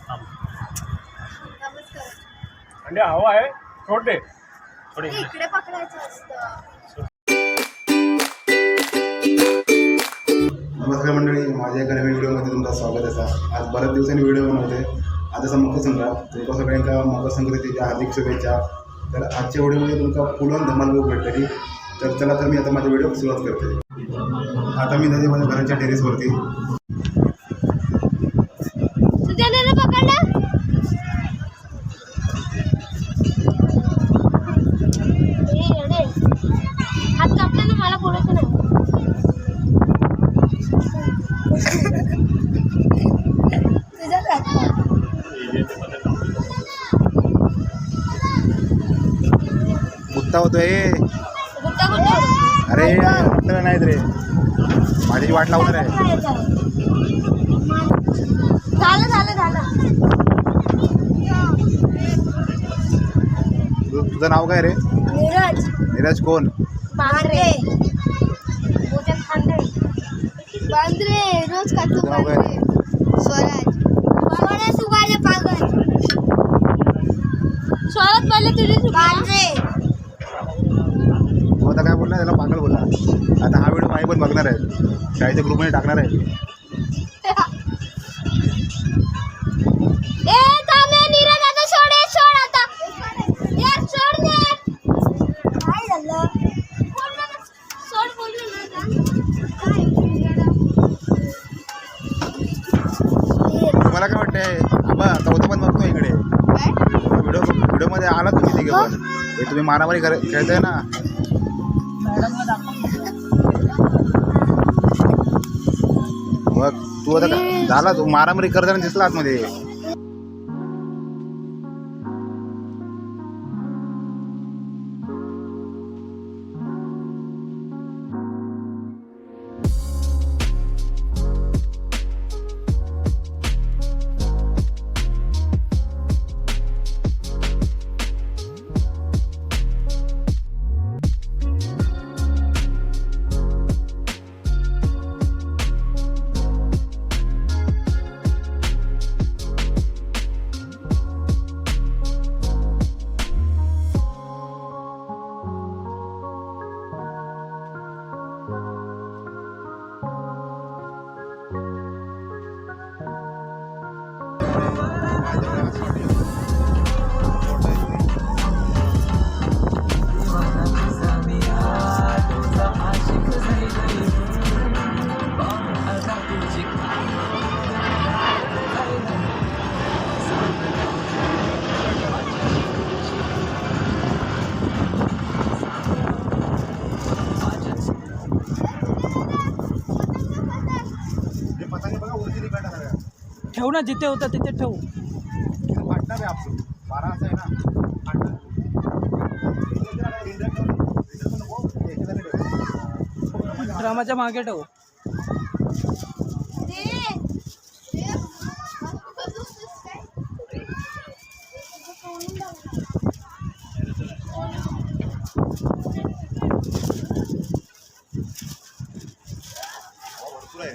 नमस्कार. म्हणजे हवा आहे सोड दे थोडी. इकडे पकडायचं असतं. नमस्कार मंडळी, माझ्या एका नवीन व्हिडिओमध्ये तुमचं स्वागत आहे. आज बऱ्याच दिवसांनी व्हिडिओ बनवते. आज असा मकर संक्रांत, तुमच्या सगळ्यांका मकर संक्रांतीच्या हार्दिक शुभेच्छा. तर आजच्या व्हिडिओमध्ये तुमचा फुल धमाल बघू भेटली. तर चला, तर मी आता माझ्या व्हिडिओ सुरुवात करते. आता मी जाते माझ्या घराच्या टेरेसवरती. हात कापला ना, मला बोलायचं नाही. तुझा गुत्ता होतोय. गुट्टा गुट्टा अरे आपल्याला नाहीत रे, माझी वाट लावणार आहे. झालं झालं झालं. तुझं नाव काय रे? नीरज. नीरज कोण? बांद्रे. मोठ्यात खांदे. बांद्रे रोज खातो. तुझं नाव काय? बांद्रे. स्वराज. स्वराज सुगाले पागल. स्वराज पहिले तुझे बांद्रे. तू आता काय बोलला? त्याला पागल बोलला. आता हा व्हिडिओ माझी पण बघणार आहे, शाळेच्या ग्रुपमध्ये टाकणार आहे. ए थांबे नीरज, आता सोड आता. यार सोड ना. काय झालं? सोड बोलू ना. तुम्हाला काय वाटतंय? आबा आता होतं पण बघतो इकडे व्हिडिओमध्ये आला तुम्ही तिघे पण. हे तुम्ही मारामारी खेळताय ना. मग तू आता झाला, तू मारामारी करताना दिसला आतमध्ये. ठेव ना, जिथे होता तिथे ठेव. वाटणार आहे आपण 12 असं आहे ना. ड्रामाच्या मागे ठेव. भरपूर आहे.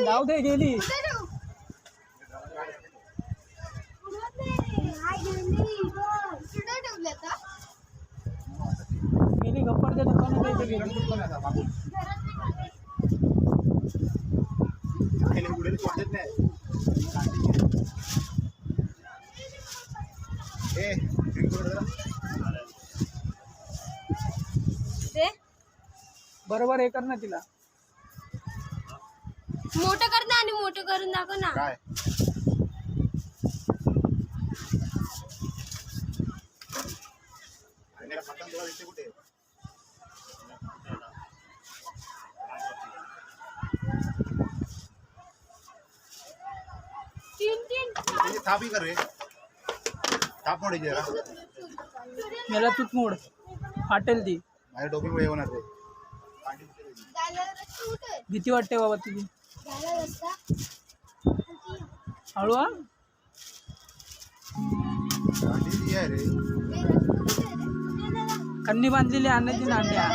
जाऊ दे, गेली. गेली गप्पाच्या दुकानात इथे गेली. बरोबर हे कर ना तिला. मोठं कर ना आणि मोठं करून दाखव ना. काय कुठे तीन थापी कर रे, थाप मोडी जरा. याला तूच मोड, फाटेल ती. माझ्या डोकीमुळे येणार ते. भीती वाटते बाबा तुझी. हळू हा. रे कन्नी बांधलेली आणायची ना अंड्या.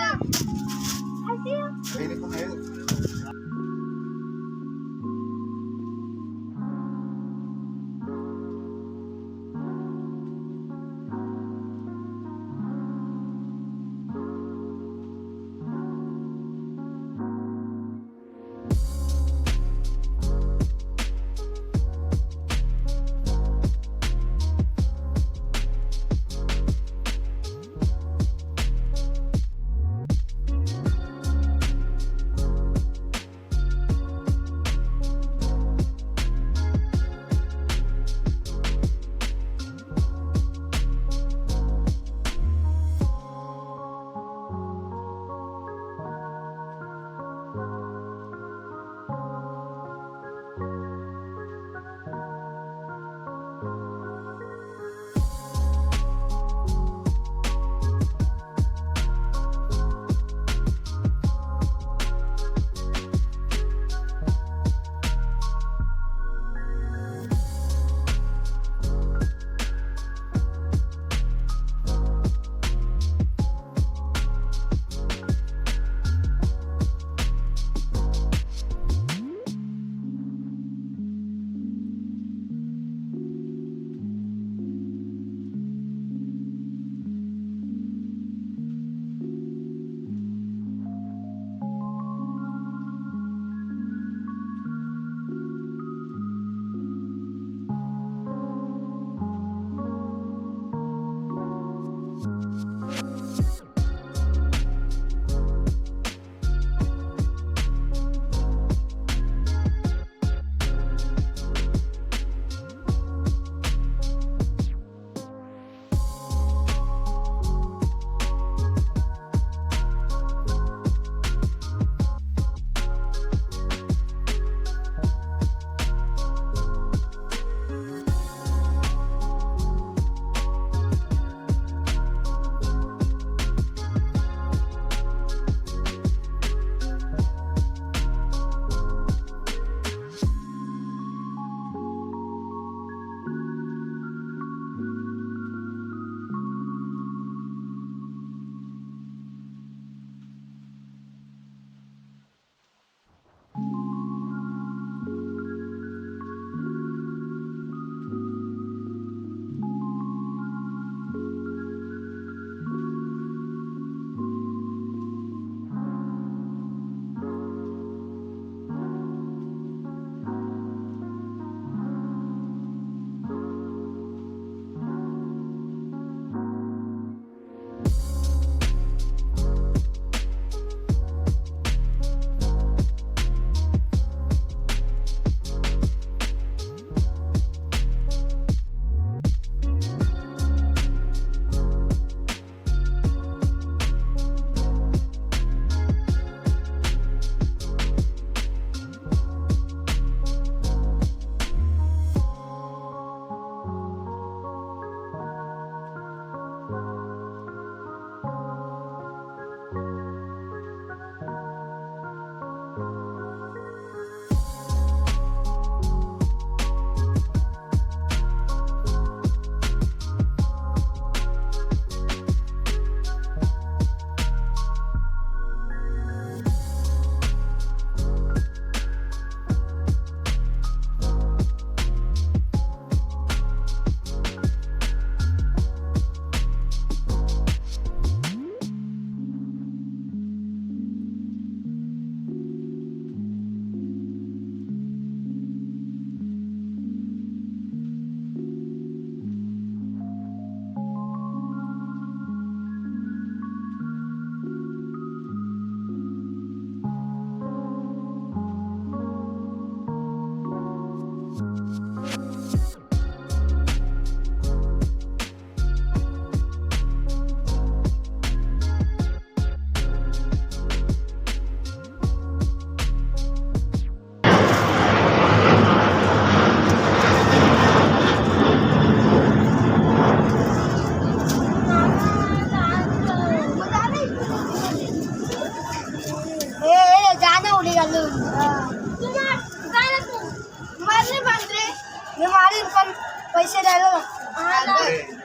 मी मारीन पण पैसे द्यायला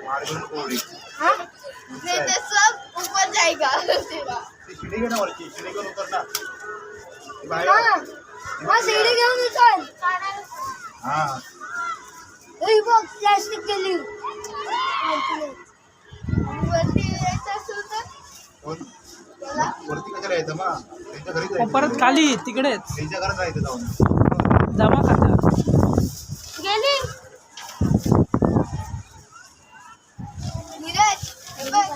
मार्गून कोळी हाँ? नहीं तो सब ऊपर जाएगा शिडी घे ना वरची शिडी घेऊन उतर ना हाँ हाँ सीढ़ी घेऊन उचल हा ए बघ प्लास्टिक गेली वरती यायचं असेल तर वरती कशाला यायचं मग त्यांच्या घरी मग परत खाली तिकडेच त्यांच्या घरात राहायचं जाऊन जमा करता गेली नीरज हे बघ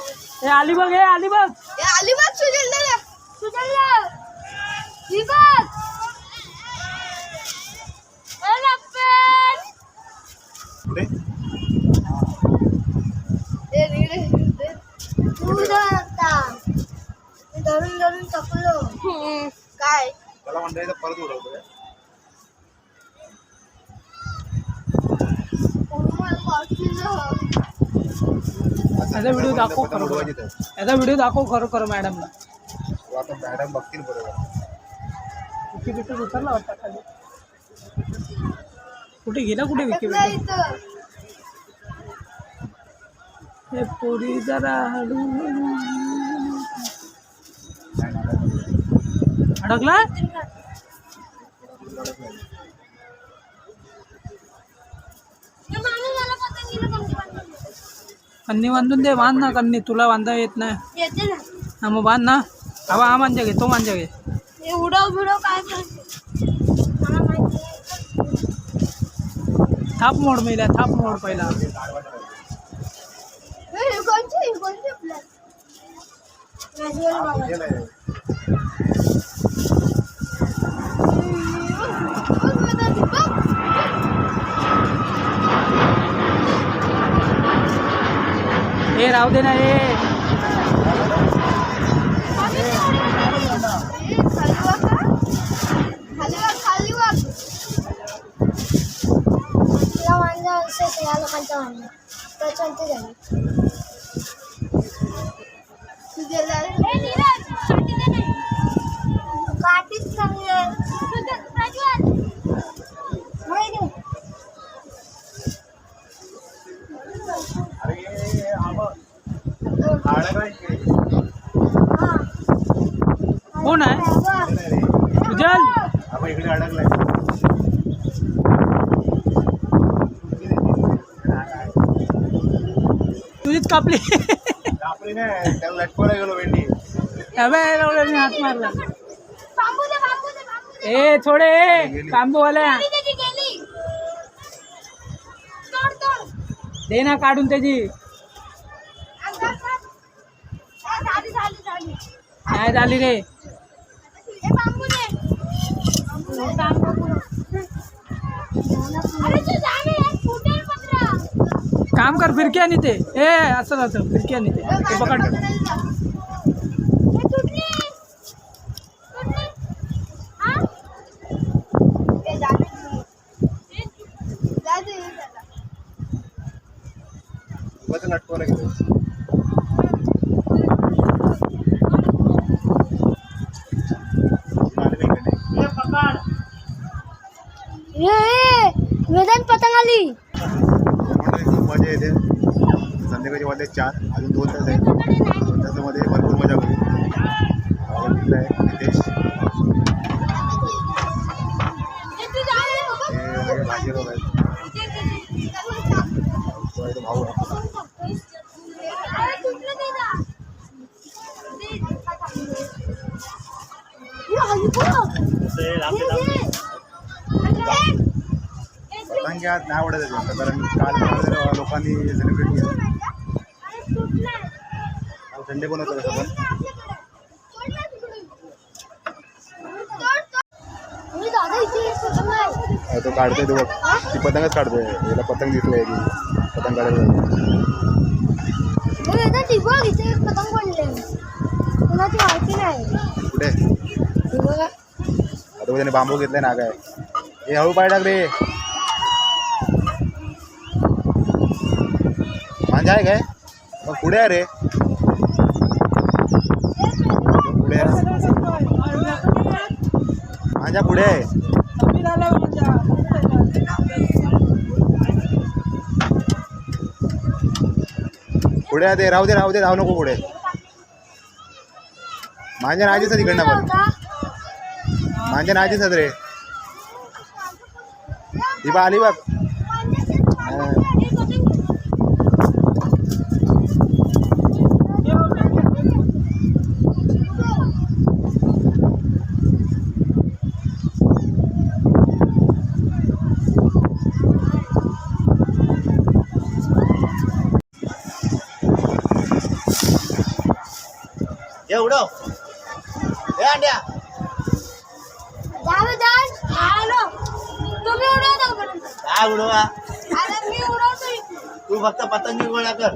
ए आली बघ ए आली बघ हे अलिबाग सुजलला ही बघ ए लप्पन पुढे ए नीरज तू आता धरून धरून चकलो काय त्याला म्हणता परत उडवतोय याचा व्हिडिओ दाखव खरं उडवायची तर याचा व्हिडिओ दाखव खरोखर मॅडमला आता मॅडम बघतील बरोबर विकी बिकी उतरला वाटतं खाली कुठे गेला कुठे विकी बिकी हे पोरी जरा हळू अडकला कन्नी बांधून दे बांध ना कन्नी तुला बांधा येत नाही येते ना हा मग बांध ना हवा हा मांजा घे तो मांजा घे हे उडव बिडव काय करते मला माहिती थाप मोड मेल्या थाप मोड पहिला हे कोणची प्लॅन हे राहू दे ना हे खाली वाग या मांजा विशेष या लोकांचा मांजा त्याच्यानंतर झाली काठीच चांगली आहे कोण आहे उजल आपण इकडे अडकलाय तुझीच कापली आपली नाही त्याला लटकवायला गेलो वेंडी एवढ्याने हात मारला ए थोडे कांबूवाल्या दे ना काढून त्याची नाही झाली रे काम कर फिरकी आणि ते ए असं जातं फिरकी आणि ते पकड लटकवायला गेलो वेदन पतंग आली खूप मजा येते संध्याकाळचे वाजले 4 अजून 2 तास आहे त्याच्यामध्ये भरपूर मजा करू नितेश हे भाजी लोक आहेत भाऊ पतंग आज नाही आवडत आहे कारण काल लोकांनी सेलिब्रेट केलं संडे पण होतं कसं पण तो काढतोय तो बघ ती पतंगच काढतोय याला पतंग दिसलंय की पतंग काढायला पतंग पडले कुणाची माहिती नाही कुठे आता त्याने बांबू घेतलाय ना काय हे हळू पाय टाक रे मांजा आहे काय मग पुढे आहे रे पुढे मांजा पुढे आहे पुढे दे राहू दे जाऊ नको पुढे. माझ्या नाजीच तिकडनं पण माझ्या नाजीच रे. ही बा आली बघ. एवढं हे अंड्या तुम्ही उडवता पर्यंत काय उडवा आता मी उडवतो इथे. तू फक्त पतंग गोळा कर.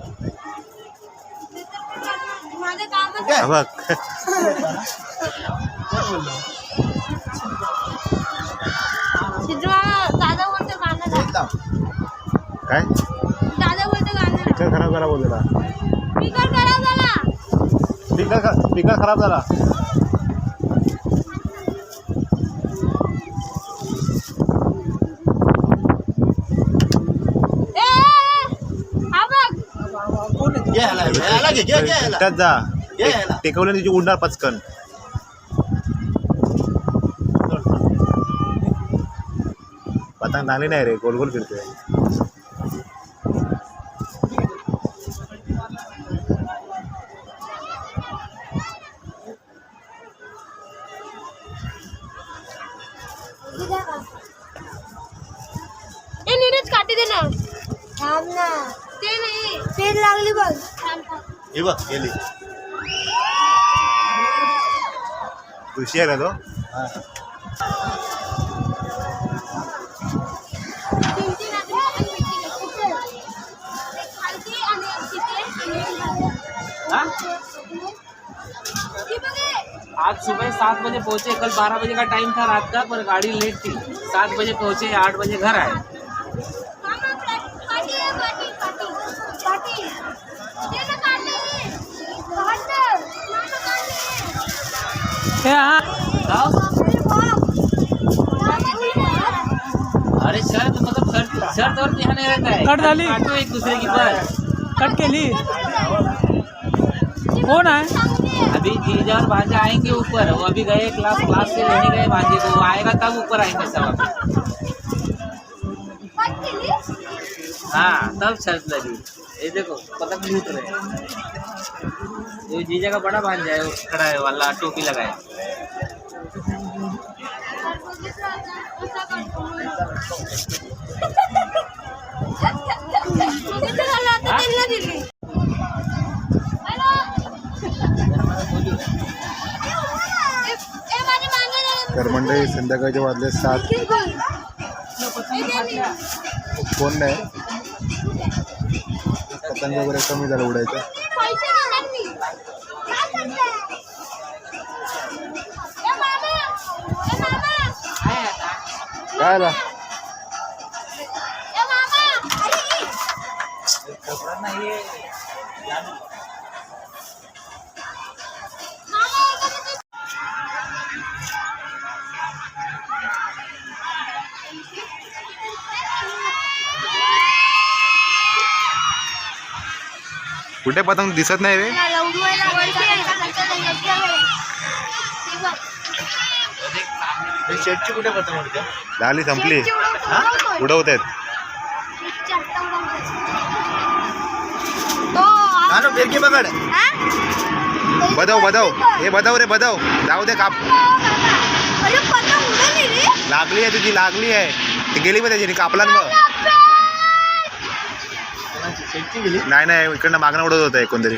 माझं कामच काय? बघ दादा बोलतो गाणं लाव. काय दादा बोलतो गाणं लाव. स्पीकर खराब झाला बोलला. स्पीकर खराब झाला. स्पीकर खराब झाला. हा बघ. घे ह्याला घे ह्याला. त्यात जा घे ह्याला. टेकवलं तिची उडणार पचकन. पतंग चांगली नाही रे गोल गोल फिरतोय. ए नीरज काठी दे ना. थांब ना. ते नाही तेल लागली बघ. हे बघ गेली. खुशी आहे का तो. आज सुबह 7 बजे पहुंचे. कल 12 बजे का टाइम था रात का, पर गाड़ी लेट थी. 7 बजे पहुंचे, 8 बजे घर आए. अरे शर्त मतलब शर्त और ध्यान नहीं रहता है. कट डाली. काटो एक दूसरे की बस. कट केली. कौन है? अभी जीजा और भांजा आएंगे ऊपर. वो अभी गए क्लास से लेने गए भांजे को. वो आएगा तब ऊपर आएंगे सब. हाँ तब शर्त लगी. ये देखो पतंग लूट रहे. वो जीजा का बड़ा भांजा है, वो खड़ा है वाला टोपी लगाए. तर मंडळी संध्याकाळचे वाजले 7. फोन नाही. पतंग वगैरे कमी झालं उडायचं. काय आला कुठे पतंग दिसत नाही रे. शेटची कुठे पतंग उडते. झाली संपली. उडवत आहेत. फिरकी पकड. बदव हे बदव रे बदव. जाऊ दे काप. लागली आहे तुझी लागली आहे. ती गेली मग त्याची कापला मग. शेटची गेली. नाही इकडनं मागणं उडवत होतं कोणतरी.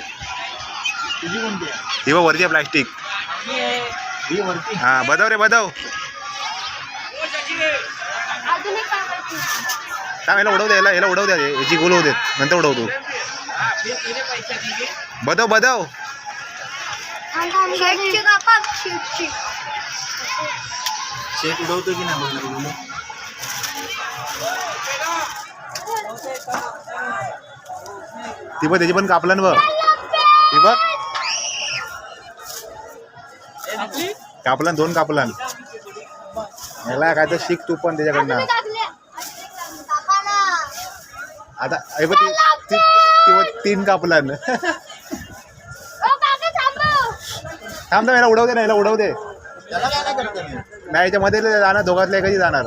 तुझी कोणती आहे. ही बघ वरती प्लास्टिक. ही वरती. हा बदव रे बदव. काय याला उडवू द्या. याला उडवू द्या. याची गोल होऊ देत नंतर उडवतो. बदव शेट उडवतो की नाही. ती बघ त्याची पण कापलं बघ. ती बघ कापलन 2 कापलन. याला काय तर शिक तू पण त्याच्याकडनं. आता हे बघ ती 3 कापलान. ओ काका थांबव. थांब याला उडवते ना, याला उडवते. त्याला काय नाही करत मी. नाही याच्यामध्ये जाणार, दोघातल्या कधी जाणार.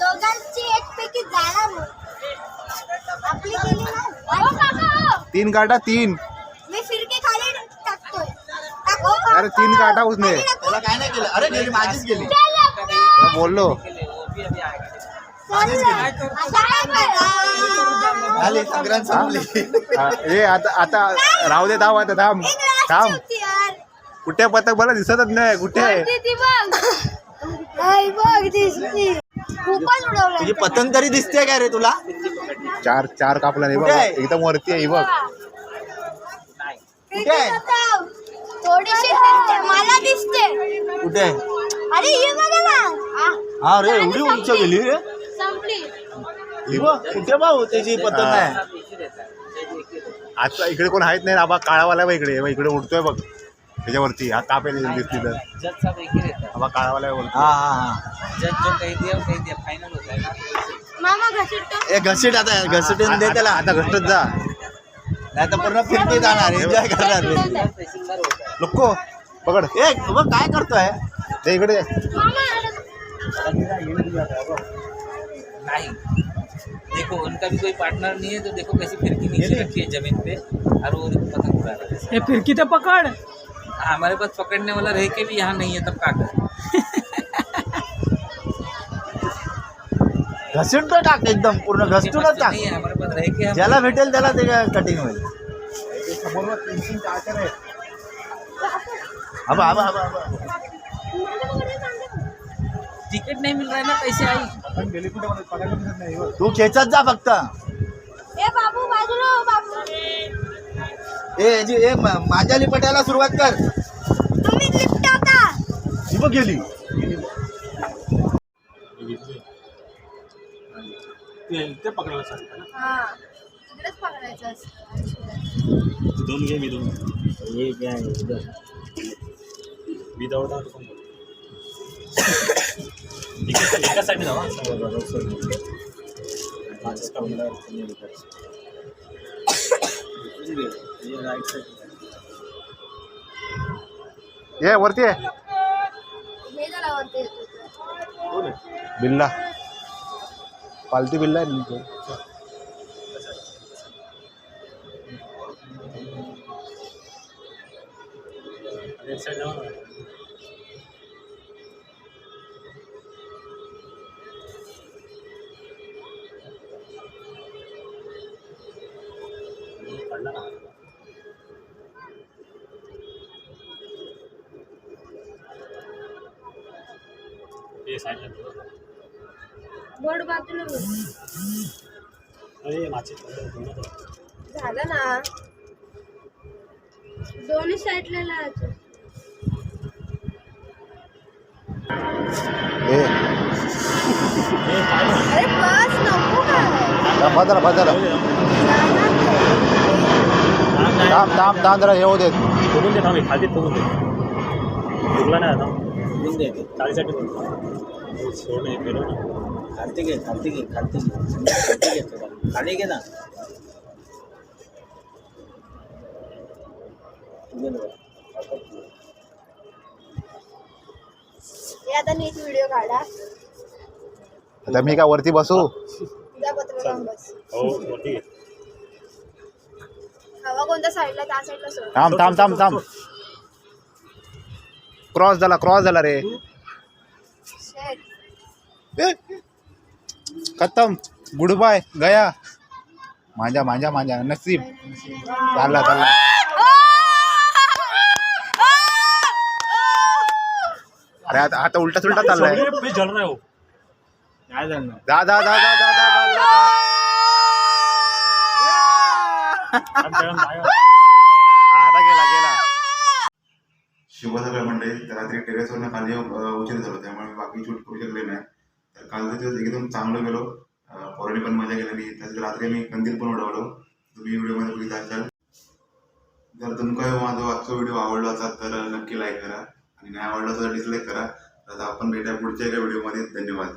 दोघांची एक पैकी जाणार मग. आपली गेली ना. ओ काका 3 काटा 3. मी फिरकी खाली टाकतोय. टाकू का? अरे 3 काटा उसने. त्याला काय नाही केलं. अरे गेली, माझीच गेली. बोललो माझीच गेली. आली संक्रांत संपली. ए आता राहू दे. थांब आता. थांब कुठे पतंग मला दिसतच नाही. कुठे आहे? खूपच उडवलं. तुझी पतंग तरी दिसते काय रे तुला? 4 कापला नाही बघ. कुठे आहे? एकदम वरती आहे ही बघ. कुठे आहे? थोडीशी दिसते मला दिसते. कुठे आहे? अरे ये बघा ना. हा रे एवढी उंच गेली रे. संपली. ही बघ, कुठे भाऊ त्याची पतंग आहे? आता इकडे कोण आहेत नाही. आबा काळावाला बघ इकडे. इकडे उडतोय बघ त्याच्यावरती. हा कापेल दिसली तर. जज सब एक ही रहता आबा काळावाला हा बोलतो. हा हा. है जज जो कह दिया वो कह दिया फाइनल होता है ना. मामा घसरतो. ए घसीट आता घसीटून दे त्याला. आता घसटत जा. नाही तर पूर्ण फिरती जाणार एन्जॉय करणार रे. तहसीलदार होता है. नको पकड. ए बघ काय करतोय. ते इकडे. मामा नहीं देखो उनका भी कोई पार्टनर नहीं है तो देखो कैसी फिरकी नीचे रखी है जमीन पे और वो पतंग उड़ा रहा है. हे फिरकी तर पकड. हमारे पास पकड़ने वाला रह के भी यहाँ नहीं है तब का कर. घसीटतो टाक एकदम पूर्ण घसटूनच टाक. नहीं है हमारे पास रह के हम ज्याला भेटेल त्याला ते कटिंग होईल. आबा आबा आबा आबा. टिकट नहीं मिल रहा है ना कैसे आई. तू खेचत जा फक्त. ए बाबू बाजूला हो बाबू. ए माझ्या लिपटायला सुरुवात कर. तुम्ही लिफ्ट टाका. ही बघ गेली. ते पकडायला सांगता ना. हा तिकडेच पकडायचं असतं. 2 घे. मी 2 मी जवळ एका साईडने जावा. ये वरती आहे. हे जरा वरती येतो. बिल्ला पालती बिल्ला आहे तुमचं. एक साईड जावा ना. पडला ना. ये साईडला बोर्ड बाजूला बोल. अरे माचे झालं ना. दोन्ही साईडला लावायचं. अरे बस नको काय. बाजारा थांब जरा येऊ देत. बघून दे ना. मी खाली बघून दे. दुखला नाही आता. बूंद दे. चाळीसाठी सोड नाही पेलो ना. खालती घे थोड़ा खाली घे ना. हे आता नीट व्हिडिओ काढा. आता मी का वरती बसू. तुझ्या पत्र लावून बस. हो मोठी आहे. हवा कोणत्या साईडला त्या साईडला सोड. थांब. क्रॉस झाला रे. शेट. खतम. गुड बाय गया. माझ्या नसीब. चालला अरे आता उलटा चाललाय. मी जल रहा हूँ. काय झालं? जा आता गेला. शुभ सकाळ मंडळी. तर रात्री टेरेसवरनं खाली उशीर झालो त्यामुळे बाकी शूट करू शकले नाही. तर कालचा दिवस एकदम चांगलं गेलो. पोरांनी पण मजा केली. तसेच रात्री मी कंदील पण उडवलो. तुम्ही व्हिडिओमध्ये बघितला असाल. जर तुमका माझा आजचा व्हिडिओ आवडला असाल तर नक्की लाईक करा आणि नाही आवडला तर डिसलाईक करा. तर आपण भेटूया पुढच्या एका व्हिडिओमध्ये. धन्यवाद.